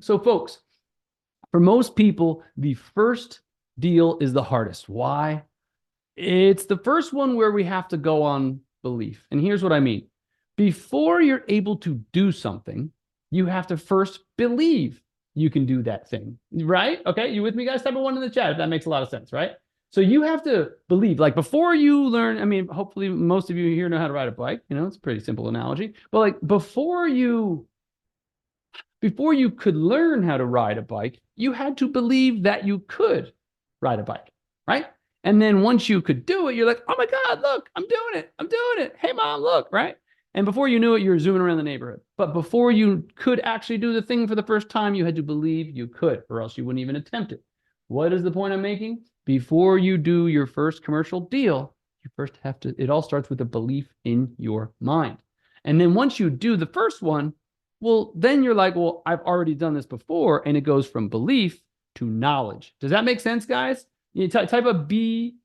So folks, for most people, the first deal is the hardest. Why? It's the first one where we have to go on belief. And here's what I mean. Before you're able to do something, you have to first believe you can do that thing, right? Okay, you with me, guys? Type of one in the chat if that makes a lot of sense, right? So you have to believe, like before you learn, I mean, hopefully most of you here know how to ride a bike. It's a pretty simple analogy. But like before you could learn how to ride a bike, you had to believe that you could ride a bike, right? And then once you could do it, you're like, oh my God, look, I'm doing it. I'm doing it. Hey, mom, look, right? And before you knew it, you were zooming around the neighborhood. But before you could actually do the thing for the first time, you had to believe you could, or else you wouldn't even attempt it. What is the point I'm making? Before you do your first commercial deal, you first have to, it all starts with a belief in your mind. And then once you do the first one, well, then you're like, well, I've already done this before. And it goes from belief to knowledge. Does that make sense, guys? You type a B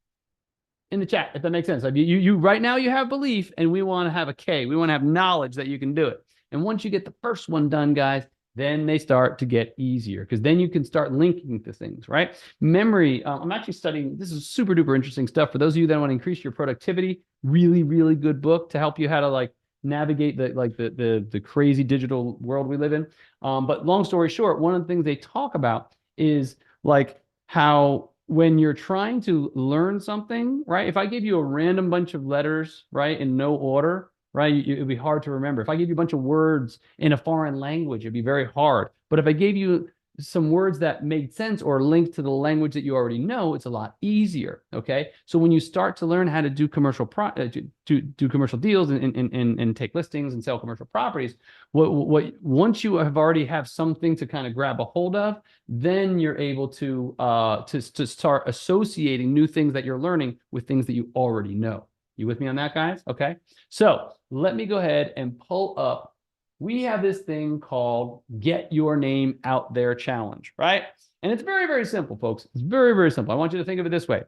in the chat if that makes sense. Like you right now you have belief, and we want to have a K. We want to have knowledge that you can do it. And once you get the first one done, guys, then they start to get easier, because then you can start linking to things, right? Memory. I'm actually studying. This is super duper interesting stuff for those of you that want to increase your productivity. Really, really good book to help you how to like navigate the crazy digital world we live in. But long story short, one of the things they talk about is like how when you're trying to learn something, right? If I gave you a random bunch of letters, right, in no order, right, it'd be hard to remember. If I gave you a bunch of words in a foreign language, it'd be very hard. But if I gave you some words that made sense or linked to the language that you already know, it's a lot easier. Okay, so when you start to learn how to do commercial do commercial deals and take listings and sell commercial properties, once you have already have something to kind of grab a hold of, then you're able to start associating new things that you're learning with things that you already know. You with me on that, guys? Okay, so let me go ahead and pull up. We have this thing called Get Your Name Out There Challenge, right? And it's very, very simple, folks. It's very, very simple. I want you to think of it this way.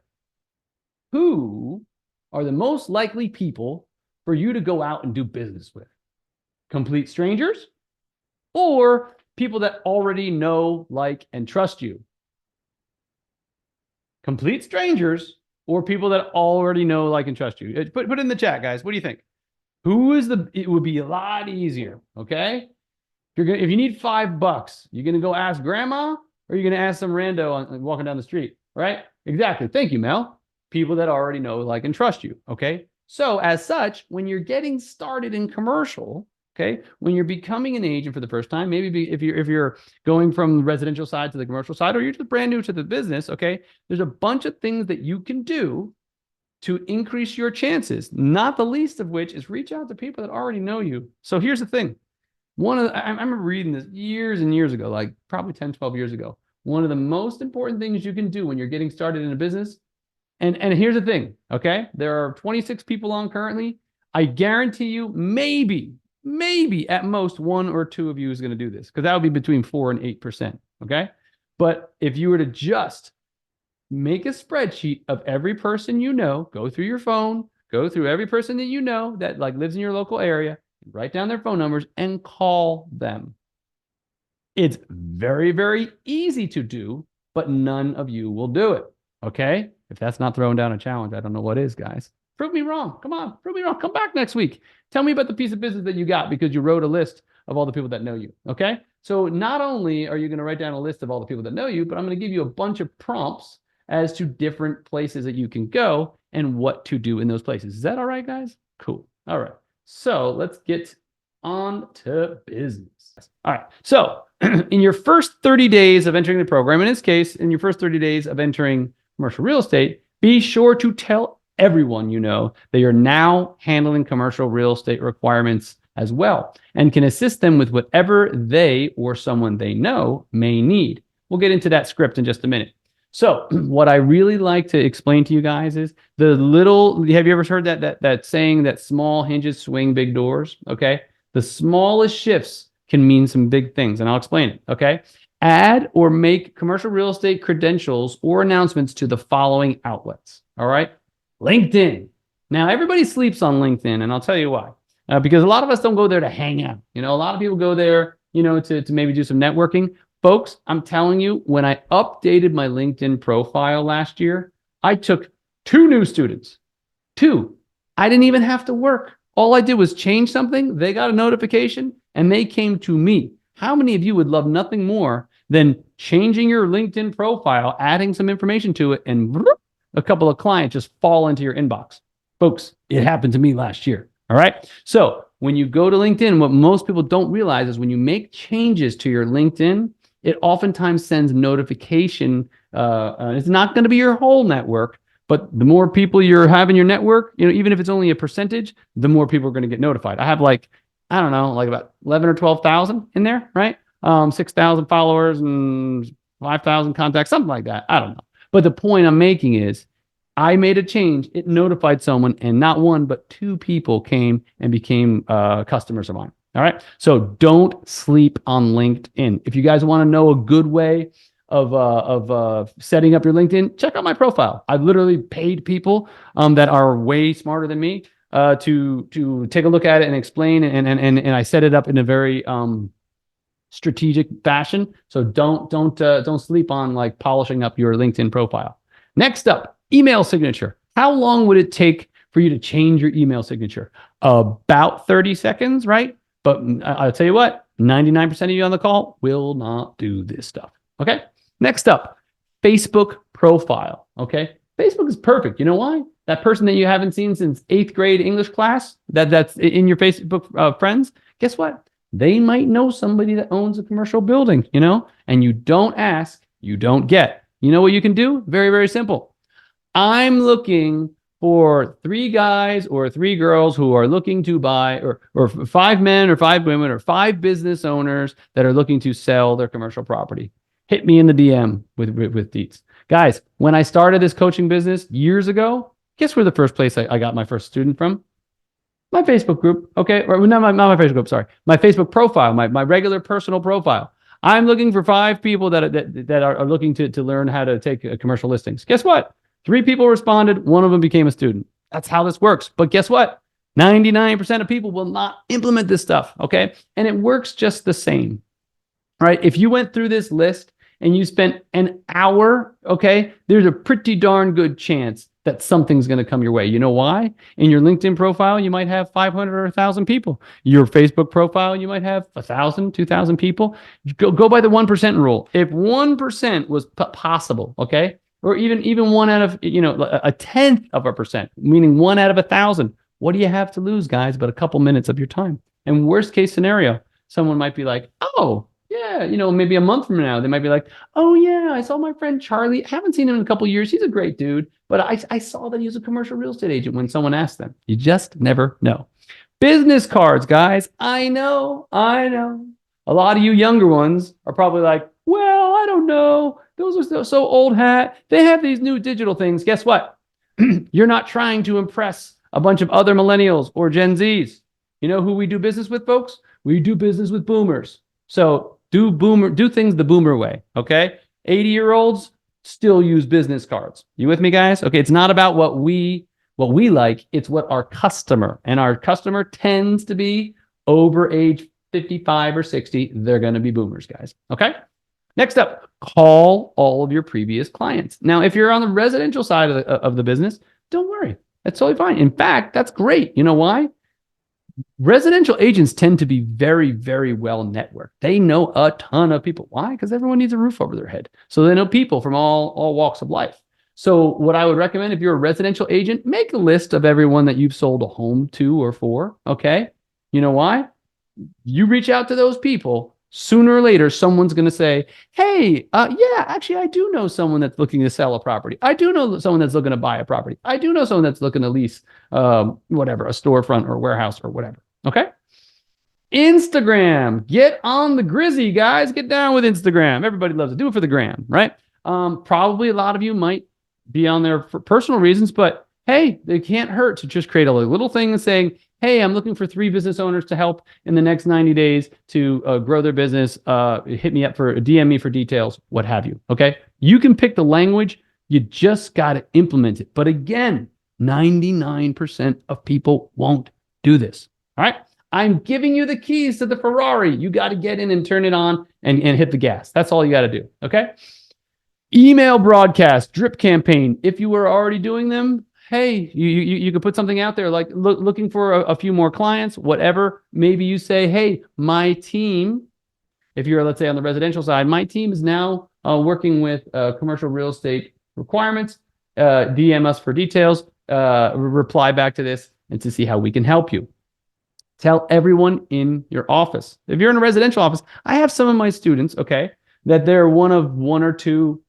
Who are the most likely people for you to go out and do business with? Complete strangers or people that already know, like, and trust you? Complete strangers or people that already know, like, and trust you? Put it in the chat, guys. What do you think? It would be a lot easier, okay? If you need $5, you're gonna go ask grandma, or you're gonna ask some rando walking down the street, right? Exactly. Thank you, Mel. People that already know, like, and trust you, okay? So as such, when you're getting started in commercial, okay, when you're becoming an agent for the first time, maybe if you're going from the residential side to the commercial side, or you're just brand new to the business, okay, there's a bunch of things that you can do to increase your chances, not the least of which is reach out to people that already know you. So here's the thing. I remember reading this years and years ago, like probably 10, 12 years ago. One of the most important things you can do when you're getting started in a business, and here's the thing, okay? There are 26 people on currently. I guarantee you, maybe at most one or two of you is going to do this, because that would be between 4 and 8%, okay? But if you were to just make a spreadsheet of every person you know, go through your phone, go through every person that you know that like lives in your local area, write down their phone numbers and call them. It's very, very easy to do, but none of you will do it. Okay? If that's not throwing down a challenge, I don't know what is, guys. Prove me wrong. Come on, prove me wrong. Come back next week. Tell me about the piece of business that you got because you wrote a list of all the people that know you. Okay? So not only are you going to write down a list of all the people that know you, but I'm going to give you a bunch of prompts as to different places that you can go and what to do in those places. Is that all right, guys? Cool. All right. So let's get on to business. All right. So in your first 30 days of entering the program, in this case, in your first 30 days of entering commercial real estate, be sure to tell everyone you know that you're now handling commercial real estate requirements as well, and can assist them with whatever they or someone they know may need. We'll get into that script in just a minute. So what I really like to explain to you guys is have you ever heard that saying that small hinges swing big doors? Okay. The smallest shifts can mean some big things, and I'll explain it. Okay. Add or make commercial real estate credentials or announcements to the following outlets. All right. LinkedIn. Now everybody sleeps on LinkedIn, and I'll tell you why. Because a lot of us don't go there to hang out. A lot of people go there, to maybe do some networking. Folks, I'm telling you, when I updated my LinkedIn profile last year, I took 2 new students. 2. I didn't even have to work. All I did was change something. They got a notification and they came to me. How many of you would love nothing more than changing your LinkedIn profile, adding some information to it, and a couple of clients just fall into your inbox? Folks, it happened to me last year. All right. So when you go to LinkedIn, what most people don't realize is when you make changes to your LinkedIn, it oftentimes sends notification. It's not going to be your whole network, but the more people you have in your network, even if it's only a percentage, the more people are going to get notified. I have I don't know, about 11 or 12,000 in there, right? 6,000 followers and 5,000 contacts, something like that. I don't know. But the point I'm making is I made a change. It notified someone, and not 1, but 2 people came and became customers of mine. All right. So don't sleep on LinkedIn. If you guys want to know a good way of setting up your LinkedIn, check out my profile. I've literally paid people that are way smarter than me to take a look at it and explain, and I set it up in a very strategic fashion. So don't sleep on polishing up your LinkedIn profile. Next up, email signature. How long would it take for you to change your email signature? About 30 seconds, right? But I'll tell you what, 99% of you on the call will not do this stuff. Okay. Next up, Facebook profile. Okay. Facebook is perfect. You know why? That person that you haven't seen since 8th grade English class, that's in your Facebook friends, guess what? They might know somebody that owns a commercial building, and you don't ask, you don't get. You know what you can do? Very, very simple. I'm looking for 3 guys or 3 girls who are looking to buy, or 5 men or 5 women or 5 business owners that are looking to sell their commercial property. Hit me in the DM with deets. Guys, when I started this coaching business years ago, guess where the first place I got my first student from? My Facebook group. Okay. Or not my Facebook group, sorry. My Facebook profile, my regular personal profile. I'm looking for 5 people that are looking to learn how to take commercial listings. Guess what? 3 people responded. 1 of them became a student. That's how this works. But guess what? 99% of people will not implement this stuff. Okay. And it works just the same. All right. If you went through this list and you spent an hour, okay, there's a pretty darn good chance that something's going to come your way. You know why? In your LinkedIn profile, you might have 500 or 1,000 people. Your Facebook profile, you might have 1,000, 2,000 people. Go by the 1% rule. If 1% was possible, okay, or even 1 out of, a 10th of a percent, meaning 1 out of 1,000, what do you have to lose, guys, but a couple minutes of your time? And worst case scenario, someone might be like, oh, yeah, maybe a month from now, they might be like, oh, yeah, I saw my friend Charlie. I haven't seen him in a couple of years. He's a great dude. But I saw that he was a commercial real estate agent when someone asked them. You just never know. Business cards, guys. I know. A lot of you younger ones are probably like, well, I don't know. Those are so old hat. They have these new digital things. Guess what? You're not trying to impress a bunch of other millennials or Gen Zs. You know who we do business with, folks? We do business with boomers. So do things the boomer way, okay? 80-year-olds still use business cards. You with me, guys? Okay, it's not about what we like, it's what our customer, and our customer tends to be over age 55 or 60. They're going to be boomers, guys. Okay? Next up, call all of your previous clients. Now, if you're on the residential side of the business, don't worry. That's totally fine. In fact, that's great. You know why? Residential agents tend to be very, very well networked. They know a ton of people. Why? Because everyone needs a roof over their head. So they know people from all walks of life. So what I would recommend, if you're a residential agent, make a list of everyone that you've sold a home to or for. Okay. You know why? You reach out to those people. Sooner or later, someone's going to say, hey, yeah, actually, I do know someone that's looking to sell a property. I do know someone that's looking to buy a property. I do know someone that's looking to lease whatever, a storefront or a warehouse or whatever. Okay. Instagram. Get on the grizzy, guys. Get down with Instagram. Everybody loves it. Do it for the gram, right? Probably a lot of you might be on there for personal reasons, but hey, they can't hurt to just create a little thing and saying, hey, I'm looking for 3 business owners to help in the next 90 days to grow their business. Hit me up DM me for details, what have you. Okay. You can pick the language. You just got to implement it. But again, 99% of people won't do this. All right. I'm giving you the keys to the Ferrari. You got to get in and turn it on and hit the gas. That's all you got to do. Okay. Email broadcast, drip campaign. If you were already doing them, hey, you could put something out there like looking for a few more clients, whatever. Maybe you say, hey, my team, if you're, let's say, on the residential side, my team is now working with commercial real estate requirements. DM us for details. Reply back to this and to see how we can help you. Tell everyone in your office. If you're in a residential office, I have some of my students, okay, that they're one of one or two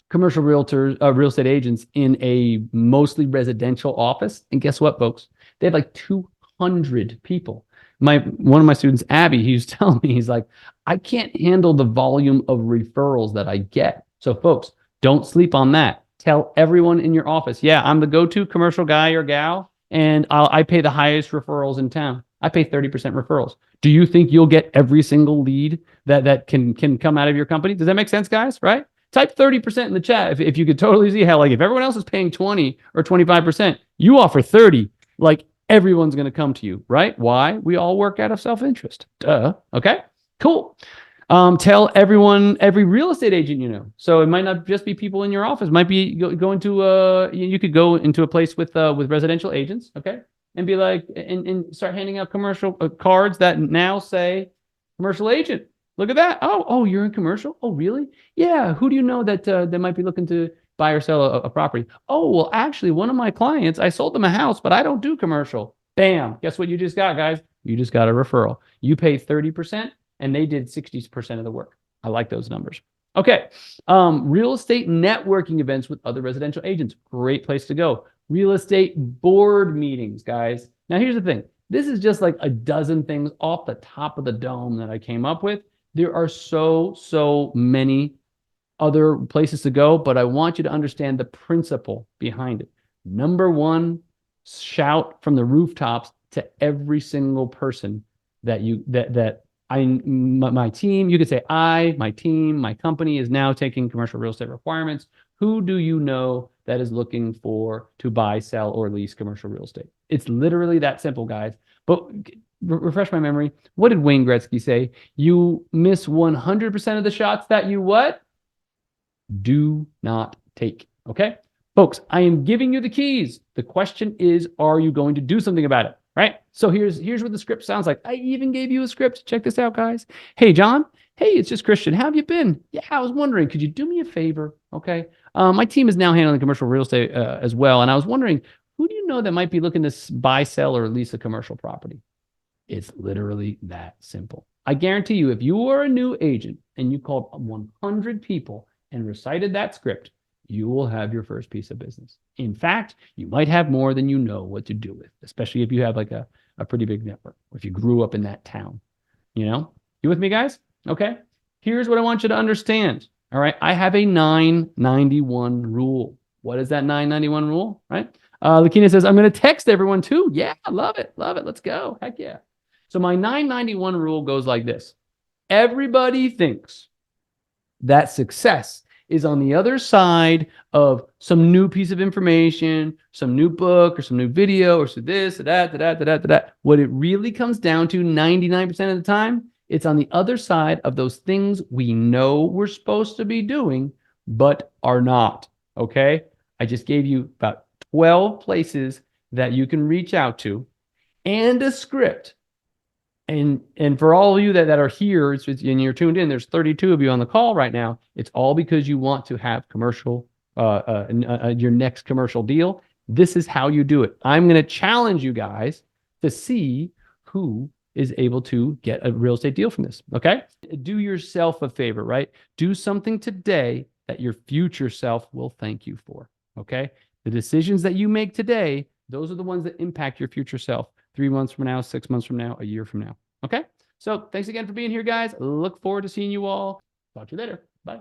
commercial realtors, real estate agents in a mostly residential office. And guess what, folks? They have like 200 people. One of my students, Abby, he was telling me, he's like, I can't handle the volume of referrals that I get. So folks, don't sleep on that. Tell everyone in your office, yeah, I'm the go-to commercial guy or gal, and I pay the highest referrals in town. I pay 30% referrals. Do you think you'll get every single lead that can come out of your company? Does that make sense, guys? Right? Type 30% in the chat if you could totally see how, like, if everyone else is paying 20 or 25%, you offer 30, like everyone's going to come to you, right? Why? We all work out of self-interest. Duh. Okay, cool. Tell everyone, every real estate agent you know. So it might not just be people in your office. It might be go into you could go into a place with residential agents, okay, and be like, and start handing out commercial cards that now say commercial agent. Look at that. Oh, you're in commercial? Oh, really? Yeah. Who do you know that that might be looking to buy or sell a property? Oh, well, actually, one of my clients, I sold them a house, but I don't do commercial. Bam. Guess what you just got, guys? You just got a referral. You pay 30%, and they did 60% of the work. I like those numbers. Okay. Real estate networking events with other residential agents. Great place to go. Real estate board meetings, guys. Now, here's the thing. This is just like a dozen things off the top of the dome that I came up with. There are so many other places to go, but I want you to understand the principle behind it. Number one, shout from the rooftops to every single person that my team, you could say my team, my company is now taking commercial real estate requirements. Who do you know that is looking to buy, sell, or lease commercial real estate? It's literally that simple, guys. But refresh my memory. What did Wayne Gretzky say? You miss 100% of the shots that you what? Do not take. Okay? Folks, I am giving you the keys. The question is, are you going to do something about it? Right? So here's what the script sounds like. I even gave you a script. Check this out, guys. Hey, John. Hey, it's just Christian. How have you been? Yeah, I was wondering, could you do me a favor? Okay. My team is now handling commercial real estate as well. And I was wondering, who do you know that might be looking to buy, sell, or lease a commercial property? It's literally that simple. I guarantee you, if you are a new agent and you called 100 people and recited that script, you will have your first piece of business. In fact, you might have more than you know what to do with, especially if you have like a pretty big network, or if you grew up in that town. You know, you with me, guys? Okay. Here's what I want you to understand. All right. I have a 991 rule. What is that 991 rule? Right. Lakina says, I'm going to text everyone too. Yeah, I love it. Love it. Let's go. Heck yeah. So my 991 rule goes like this. Everybody thinks that success is on the other side of some new piece of information, some new book, or some new video, or so this, or that. What it really comes down to 99% of the time, it's on the other side of those things we know we're supposed to be doing, but are not. Okay? I just gave you about 12 places that you can reach out to and a script. And for all of you that are here and you're tuned in, there's 32 of you on the call right now. It's all because you want to have commercial, your next commercial deal. This is how you do it. I'm going to challenge you guys to see who is able to get a real estate deal from this. Okay? Do yourself a favor, right? Do something today that your future self will thank you for. Okay? The decisions that you make today, those are the ones that impact your future self. 3 months from now, 6 months from now, a year from now. Okay? So thanks again for being here, guys. Look forward to seeing you all. Talk to you later. Bye.